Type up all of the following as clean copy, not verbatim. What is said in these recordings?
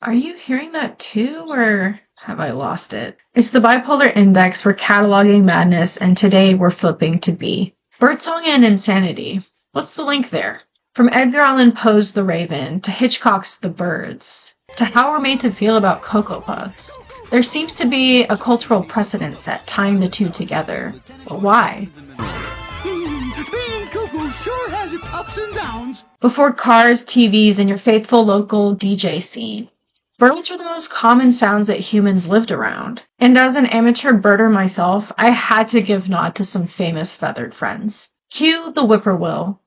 Are you hearing that too, or have I lost it? It's the Bipolar Index. We're cataloging madness, and today we're flipping to B. Birdsong and insanity. What's the link there? From Edgar Allan Poe's The Raven, to Hitchcock's The Birds, to how we're made to feel about Cocoa Puffs. There seems to be a cultural precedent set tying the two together. But why? Being cuckoo sure has its ups and downs. Before cars, TVs, and your faithful local DJ scene, birds were the most common sounds that humans lived around. And as an amateur birder myself, I had to give nod to some famous feathered friends. Cue the whippoorwill.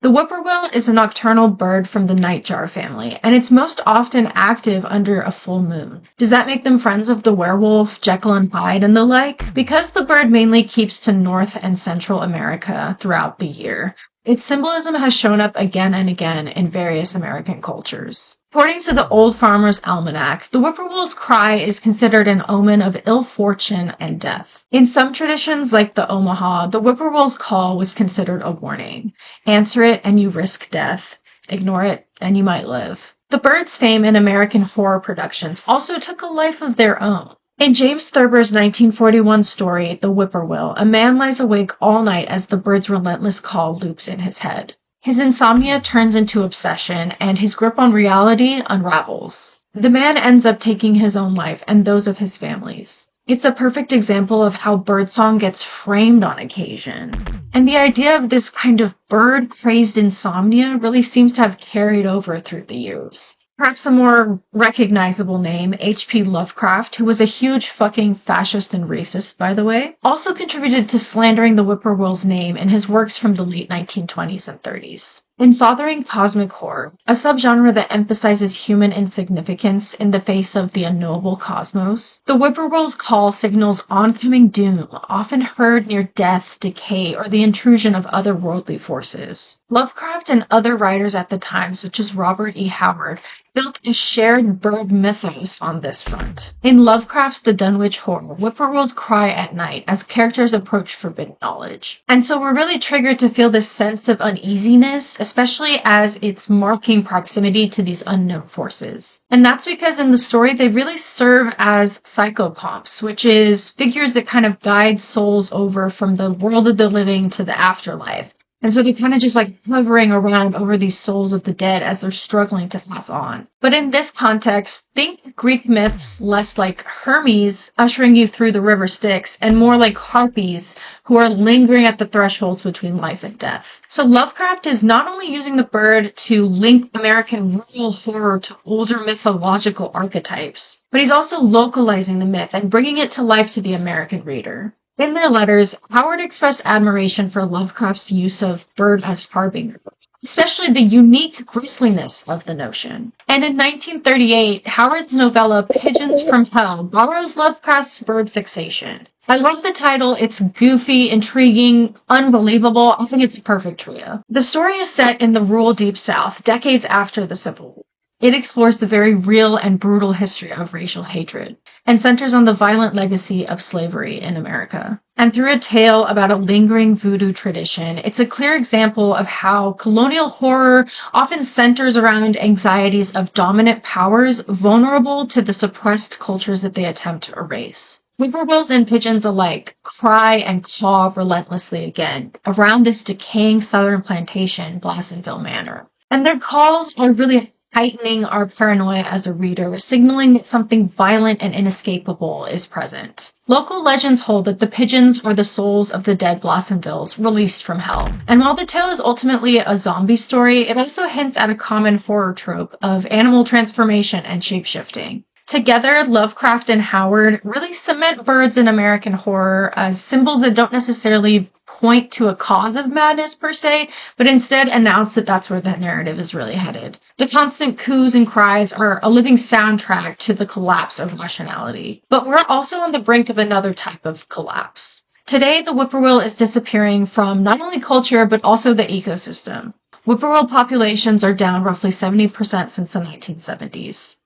The whippoorwill is a nocturnal bird from the nightjar family, and it's most often active under a full moon. Does that make them friends of the werewolf, Jekyll and Hyde, and the like? Because the bird mainly keeps to North and Central America throughout the year, its symbolism has shown up again and again in various American cultures. According to the Old Farmer's Almanac, the whippoorwill's cry is considered an omen of ill fortune and death. In some traditions, like the Omaha, the whippoorwill's call was considered a warning. Answer it and you risk death. Ignore it and you might live. The bird's fame in American horror productions also took a life of their own. In James Thurber's 1941 story, The Whippoorwill, a man lies awake all night as the bird's relentless call loops in his head. His insomnia turns into obsession, and his grip on reality unravels. The man ends up taking his own life and those of his families. It's a perfect example of how birdsong gets framed on occasion. And the idea of this kind of bird-crazed insomnia really seems to have carried over through the years. Perhaps a more recognizable name, H.P. Lovecraft, who was a huge fucking fascist and racist, by the way, also contributed to slandering the whippoorwill's name in his works from the late 1920s and 30s. In fathering cosmic horror, a subgenre that emphasizes human insignificance in the face of the unknowable cosmos, the whippoorwill's call signals oncoming doom, often heard near death, decay, or the intrusion of otherworldly forces. Lovecraft and other writers at the time, such as Robert E. Howard, built a shared bird mythos on this front. In Lovecraft's The Dunwich Horror, whippoorwills cry at night as characters approach forbidden knowledge. And so we're really triggered to feel this sense of uneasiness, especially as it's marking proximity to these unknown forces. And that's because in the story they really serve as psychopomps, which is figures that kind of guide souls over from the world of the living to the afterlife. And so they're kind of just like hovering around over these souls of the dead as they're struggling to pass on. But in this context, think Greek myths less like Hermes ushering you through the river Styx and more like harpies who are lingering at the thresholds between life and death. So Lovecraft is not only using the bird to link American rural horror to older mythological archetypes, but he's also localizing the myth and bringing it to life to the American reader. In their letters, Howard expressed admiration for Lovecraft's use of bird as harbinger, especially the unique grisliness of the notion. And in 1938, Howard's novella Pigeons from Hell borrows Lovecraft's bird fixation. I love the title. It's goofy, intriguing, unbelievable. I think it's a perfect trio. The story is set in the rural Deep South, decades after the Civil War. It explores the very real and brutal history of racial hatred and centers on the violent legacy of slavery in America. And through a tale about a lingering voodoo tradition, it's a clear example of how colonial horror often centers around anxieties of dominant powers vulnerable to the suppressed cultures that they attempt to erase. Whippoorwills and pigeons alike cry and caw relentlessly again around this decaying southern plantation, Blassenville Manor. And their calls are really heightening our paranoia as a reader, signaling that something violent and inescapable is present. Local legends hold that the pigeons are the souls of the dead Blossomvilles released from hell. And while the tale is ultimately a zombie story, it also hints at a common horror trope of animal transformation and shapeshifting. Together, Lovecraft and Howard really cement birds in American horror as symbols that don't necessarily point to a cause of madness per se, but instead announce that that's where the narrative is really headed. The constant coos and cries are a living soundtrack to the collapse of rationality. But we're also on the brink of another type of collapse. Today, the whippoorwill is disappearing from not only culture, but also the ecosystem. Whippoorwill populations are down roughly 70% since the 1970s.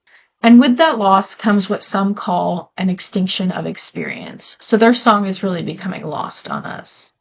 And with that loss comes what some call an extinction of experience. So their song is really becoming lost on us.